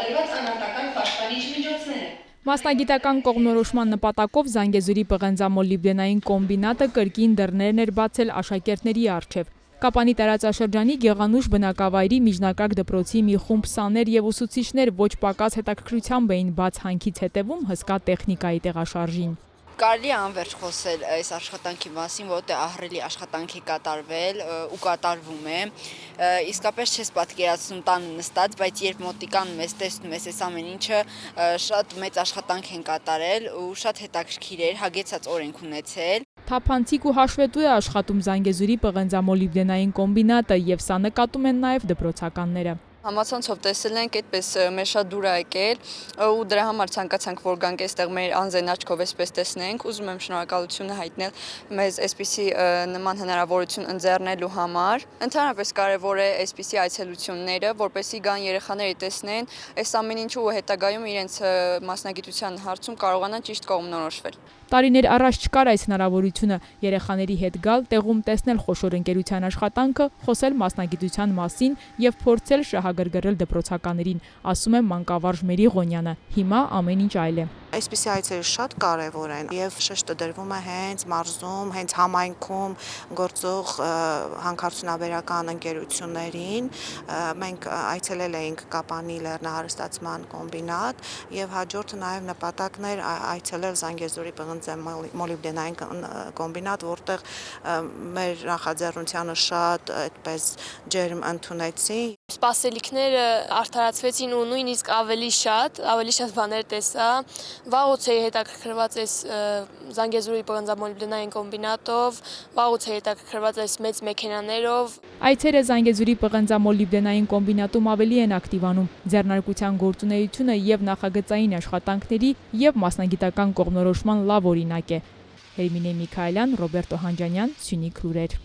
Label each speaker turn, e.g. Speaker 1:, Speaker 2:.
Speaker 1: տրված անհատական պաշտպանիչ միջոցները։
Speaker 2: Մասնագիտական կողմնորոշման նպատակով Զանգեզուրի պղնձամոլիբդենային կոմբինատը կրկին դռներն էր բացել աշակերտների առջև։ Կապանի տարածաշրջանի Գեղանուշ բնակավայրի միջնակարգ դպրոցի մի խումբ սաներ եւ ուսուցիչներ ոչ պակաս հետաքրքրությամբ էին բաց հանքից հետևում հսկա տեխնիկայի տեղաշարժին։
Speaker 3: Կարելի է անվերջ խոսել այս աշխատանքի մասին, որտեղ ահռելի աշխատանք է կատարվել ու կատարվում է։ Իսկապես չես պատկերացնում տան նստած, բայց երբ մոտիկան մեզ տեսնում ես, այս ամեն ինչը շատ մեծ աշխատանք են կատարել ու շատ հետաքրքիր էր, հագեցած օր ենք ունեցել։
Speaker 2: Թափանցիկ ու հաշվետու է աշխատում Զանգեզուրի պղնձամոլիբդենային կոմբինատը եւ սա նկատում են նաեւ դպրոցականները։
Speaker 4: Համացանցով տեսել ենք, այդպես մեր շատ դուր է եկել ու դրա համար ցանկացանք, որ գանք այստեղ մեր անձեն աչքով այսպես տեսնենք, ուզում եմ շնորհակալություն հայտնել մեզ այսպիսի նման հնարավորություն ընձեռնելու համար։ Ընդհանրապես կարևոր է այսպիսի այցելությունները, որպեսզի գան երեխաները տեսնեն այս ամեն ինչը ու հետագայում իրենց մասնագիտության հարցում կարողանան ճիշտ կողմնորոշվել։
Speaker 2: Տարիներ առաջ չկար այս հնարավորությունը երեխաների հետ գալ, տեղում տեսնել խոշոր ընկերության աշխատանքը, խոսել մասնագիտության մասին եւ փորձել շահագրգռել դպրոցականներին, ասում է մանկավարժ Մերիղոնյանը։ Հիմա ամեն ինչ այլ է։
Speaker 5: Այսպիսի այցերը շատ կարևոր են եւ շեշտը դրվում է հենց մարզում, հենց համայնքում գործող հանքարդյունաբերական ընկերություններին։ Մենք այցելել էինք Կապանի լեռնահարստացման կոմբինատ եւ հաջորդը նաեւ նպատակն էր այցելել Զանգեզուրի պղնձամոլիբդենային կոմբինատ, որտեղ մեր նախաձեռնությանը շատ այդպես ջերմ ընդունեցին։
Speaker 6: Սպասելիքները արդարացվեցին ու նույնիսկ ավելի շատ բաներ տեսա։ Վաղուց էի հետաքրքրված այս Զանգեզուրի պղնձամոլիբդենային կոմբինատով, վաղուց էի հետաքրքրված այս մեծ մեքենաներով։
Speaker 2: Այցերը Զանգեզուրի պղնձամոլիբդենային կոմբինատում ավելի են ակտիվանում։ Ձեռնարկության գործունեությունը եւ նախագծային աշխատանքների եւ մասնագիտական կողմնորոշման լավ օրինակ է։ Հերմինե Միքայելյան, Ռոբերտ Օհանջանյան, Սյունիք լուրեր։